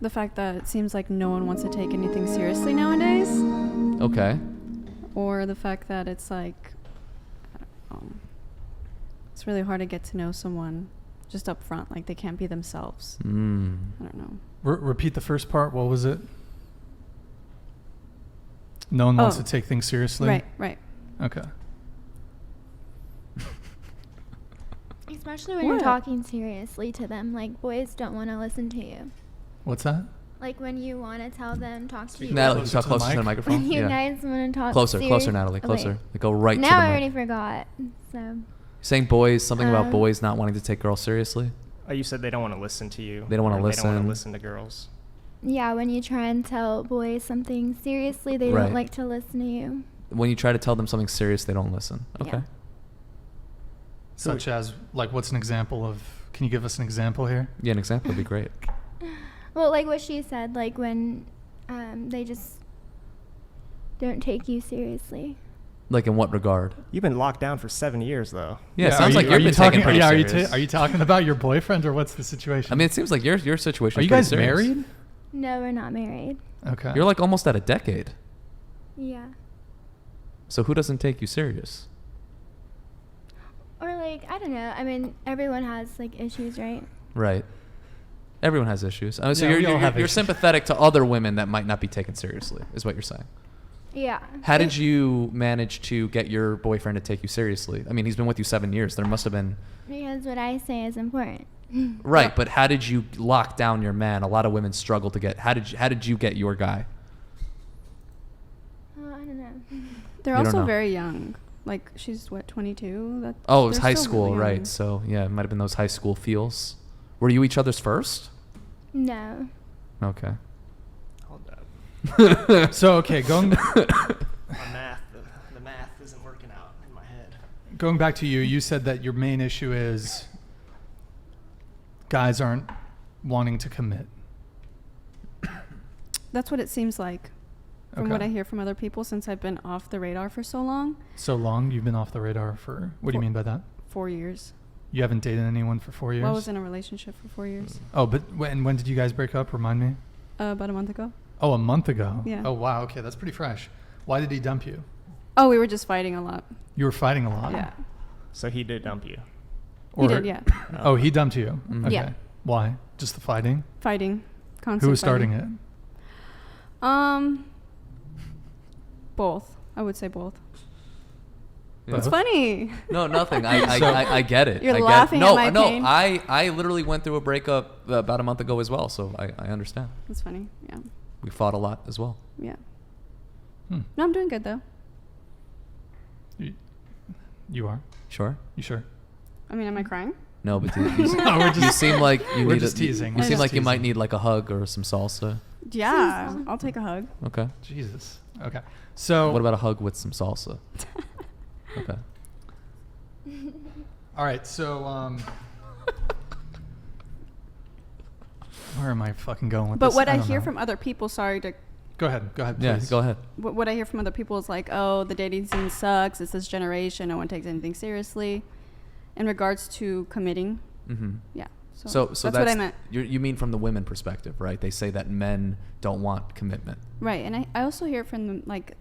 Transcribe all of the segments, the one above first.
The fact that it seems like no one wants to take anything seriously nowadays. Okay. Or the fact that it's like, I don't know, it's really hard to get to know someone just up front. Like they can't be themselves. I don't know. Repeat the first part. What was it? No one wants to take things seriously? Right. Okay. Especially when you're talking seriously to them. Like, boys don't want to listen to you. What's that? Like, when you want to tell them, talk to you. Natalie, talk closer to the microphone. When you guys want to talk Closer, Natalie, closer. Okay. Like, go right to the Now mic. I already forgot. So. Saying boys, something about boys not wanting to take girls seriously. Oh, you said they don't want to listen to you. They don't want to They listen. don't want to listen to girls. Yeah, when you try and tell boys something seriously, they Right. don't like to listen to you. When you try to tell them something serious, they don't listen. Okay. Yeah. Such as, like, what's an example of, can you give us an example here? Yeah, an example would be great. Well, like what she said, like when they just don't take you seriously. Like in what regard? You've been locked down for 7 years, though. Yeah, it sounds like you've been taken pretty serious. Are you talking about your boyfriend or what's the situation? I mean, it seems like your situation Are is you pretty guys serious. married? No, we're not married. Okay. You're like almost at a decade. Yeah. So who doesn't take you serious? Or like, I don't know. I mean, everyone has like issues, right? Right. Everyone has issues. So Yeah, we all have you're issues. sympathetic to other women that might not be taken seriously, is what you're saying. Yeah. How did you manage to get your boyfriend to take you seriously? I mean, he's been with you 7 years. There must have been... Because what I say is important. Right, but how did you lock down your man? A lot of women struggle to get... How did you get your guy? Oh, I don't know. They're You don't also know. very young. Like she's what, 22? Oh, it was they're high still school, really young. right. So, yeah, it might have been those high school feels. Were you each other's first? No. Okay. Hold up. So, okay, going The math isn't working out in my head. going back to you, you said that your main issue is guys aren't wanting to commit. That's what it seems like from Okay. what I hear from other people since I've been off the radar for so long. So long, you've been off the radar for, what do you mean by that? 4 years. You haven't dated anyone for 4 years? Well, I was in a relationship for 4 years. Oh, but when did you guys break up? Remind me. About a month ago. Oh, a month ago? Yeah. Oh, wow. Okay, that's pretty fresh. Why did he dump you? Oh, we were just fighting a lot. You were fighting a lot? Yeah. So he did dump you. He did, yeah. Oh, he dumped you? Mhm. Okay. Yeah. Why? Just the fighting? Fighting. Constant Who was fighting. starting it? Both. I would say both. Yeah. It's funny. No, nothing. I get it. You're I get laughing it. No, at my pain. I literally went through a breakup about a month ago as well, so I understand. It's funny. Yeah. We fought a lot as well. Yeah. Hmm. No, I'm doing good though. You are? Sure. You sure? I mean, am I crying? No, but No, we're you just- seem like you we're need just teasing. You We're seem just like you might teasing. need like a hug or some salsa. Yeah. I'll take a hug. Okay. Jesus. Okay. So. What about a hug with some salsa? Okay. All right. So, where am I fucking going with But this? what I don't hear know. from other people, sorry to, Go ahead. Go ahead, Yeah, please. go ahead. what I hear from other people is like, oh, the dating scene sucks. It's this generation. No one takes anything seriously. In regards to committing, Mm-hmm. yeah. So that's what I meant. You mean from the women perspective, right? They say that men don't want commitment. Right. And I also hear it from the, like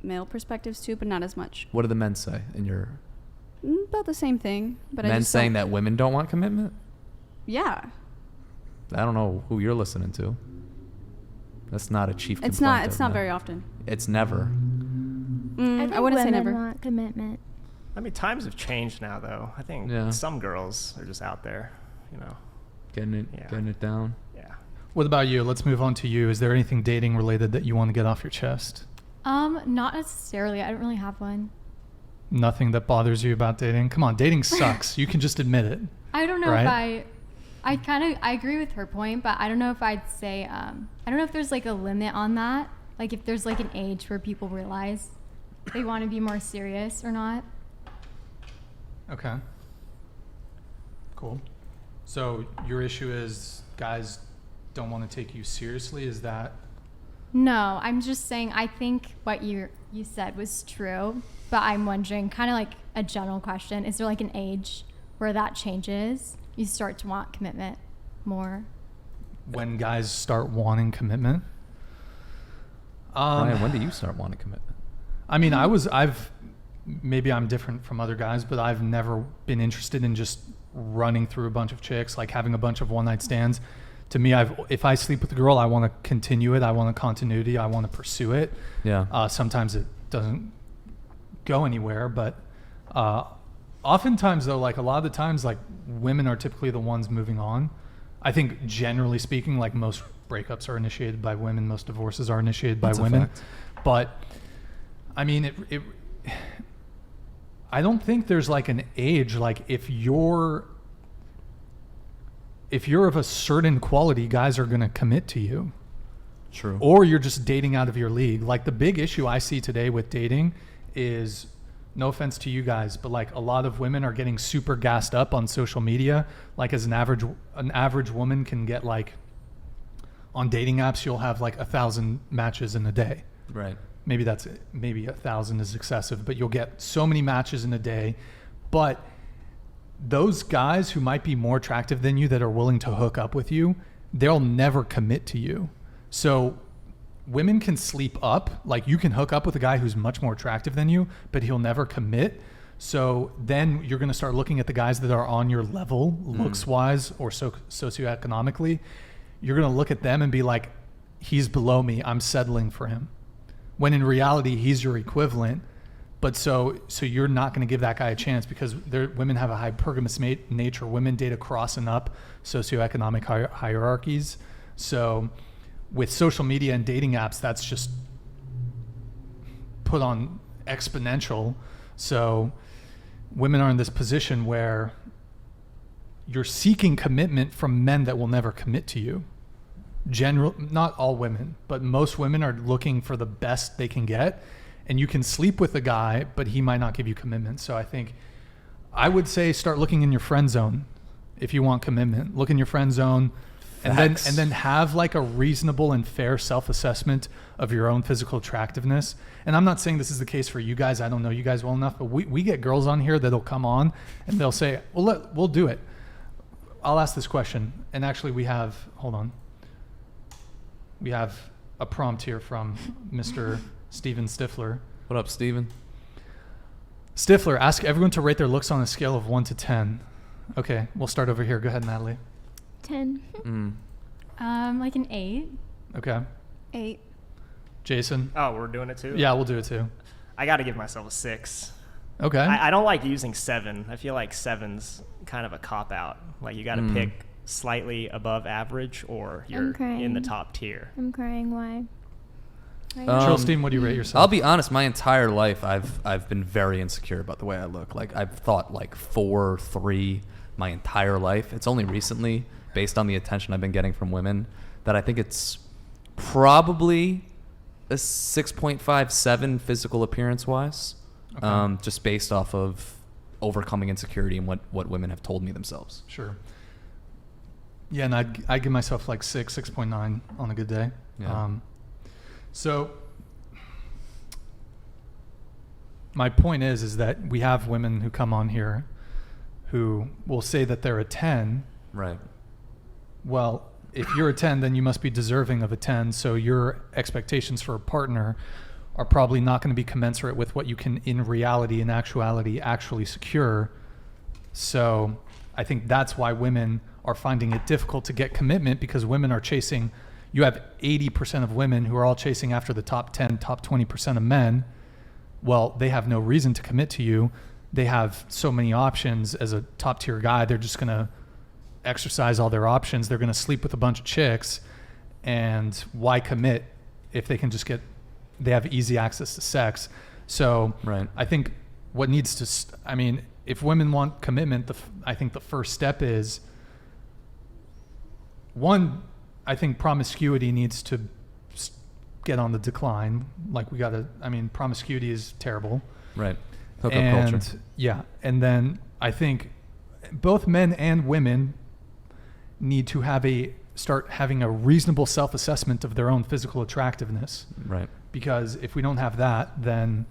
male perspectives too, but not as much. What do the men say in your About the same thing. But I men just saying don't- that women don't want commitment? Yeah. I don't know who you're listening to. That's not a chief It's complaint not. It's of not men. very often. It's never. I wouldn't say women never. want commitment. I mean, times have changed now, though. I think Yeah. some girls are just out there, you know. Getting it down. Yeah. What about you? Let's move on to you. Is there anything dating related that you want to get off your chest? Not necessarily. I don't really have one. Nothing that bothers you about dating? Come on, dating sucks. You can just admit it. I don't know Right? if I agree with her point, but I don't know if I'd say, I don't know if there's like a limit on that. Like if there's like an age where people realize they want to be more serious or not. Okay. Cool. So your issue is guys don't want to take you seriously? Is that... No, I'm just saying I think what you said was true, but I'm wondering, kind of like a general question, is there like an age where that changes? You start to want commitment more? when guys start wanting commitment. Ryan, when do you start wanting commitment? I mean, maybe I'm different from other guys, but I've never been interested in just running through a bunch of chicks, like having a bunch of one night stands. To me, if I sleep with a girl, I want to continue it. I want a continuity. I want to pursue it. Yeah. Sometimes it doesn't go anywhere, but oftentimes though, like a lot of the times, like women are typically the ones moving on. I think generally speaking, like most breakups are initiated by women, most divorces are initiated by That's a women. fact. But I mean, I don't think there's like an age, like if you're of a certain quality, guys are going to commit to you. True. Or you're just dating out of your league. Like the big issue I see today with dating is, no offense to you guys, but like a lot of women are getting super gassed up on social media. Like as an average woman can get like, on dating apps, you'll have like 1,000 matches in a day. Right. Maybe 1,000 is excessive, but you'll get so many matches in a day. But those guys who might be more attractive than you that are willing to hook up with you, they'll never commit to you. So women can sleep up. Like you can hook up with a guy who's much more attractive than you, but he'll never commit. So then you're going to start looking at the guys that are on your level, looks wise or socioeconomically. You're going to look at them and be like, he's below me. I'm settling for him. When in reality, he's your equivalent. But so you're not going to give that guy a chance because women have a hypergamous nature. Women date across and up socioeconomic hierarchies. So with social media and dating apps, that's just put on exponential. So women are in this position where you're seeking commitment from men that will never commit to you. Not all women, but most women are looking for the best they can get. And you can sleep with a guy, but he might not give you commitment. So I would say start looking in your friend zone if you want commitment. Look in your friend zone, and then have like a reasonable and fair self-assessment of your own physical attractiveness. And I'm not saying this is the case for you guys. I don't know you guys well enough, but we get girls on here that'll come on and they'll say, "Well, we'll do it." I'll ask this question, and actually we have a prompt here from Mr. Steven Stifler. What up, Steven? Stifler, ask everyone to rate their looks on a scale of 1 to 10. Okay, we'll start over here. Go ahead, Natalie. 10. Like an 8. Okay. 8. Jason? Oh, we're doing it too? Yeah, we'll do it too. I got to give myself a 6. Okay. I don't like using 7. I feel like 7's kind of a cop-out. Like you got to pick slightly above average or you're in the top tier. I'm crying. Why? Trilstein, what do you rate yourself? I'll be honest, my entire life I've been very insecure about the way I look. Like I've thought like 4, 3 my entire life. It's only recently, based on the attention I've been getting from women, that I think it's probably a 6.5, 7 physical appearance wise. Okay. Just based off of overcoming insecurity and what women have told me themselves. Sure. Yeah, and I'd give myself like 6.9 on a good day. Yeah. So my point is that we have women who come on here who will say that they're a 10. Right. Well, if you're a 10, then you must be deserving of a 10. So your expectations for a partner are probably not going to be commensurate with what you can in reality, in actuality, actually secure. So I think that's why women are finding it difficult to get commitment, because women are chasing. You have 80% of women who are all chasing after the top 10, top 20% of men. Well, they have no reason to commit to you. They have so many options as a top tier guy. They're just going to exercise all their options. They're going to sleep with a bunch of chicks. And why commit if they can just they have easy access to sex? So right. I think what needs to, if women want commitment, I think the first step is, one, I think promiscuity needs to get on the decline. Like promiscuity is terrible. Right. Hookup culture. Yeah. And then I think both men and women need to start having a reasonable self-assessment of their own physical attractiveness. Right. Because if we don't have that, then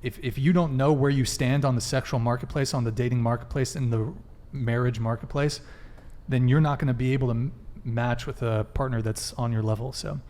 if you don't know where you stand on the sexual marketplace, on the dating marketplace, in the marriage marketplace, then you're not going to be able to match with a partner that's on your level. So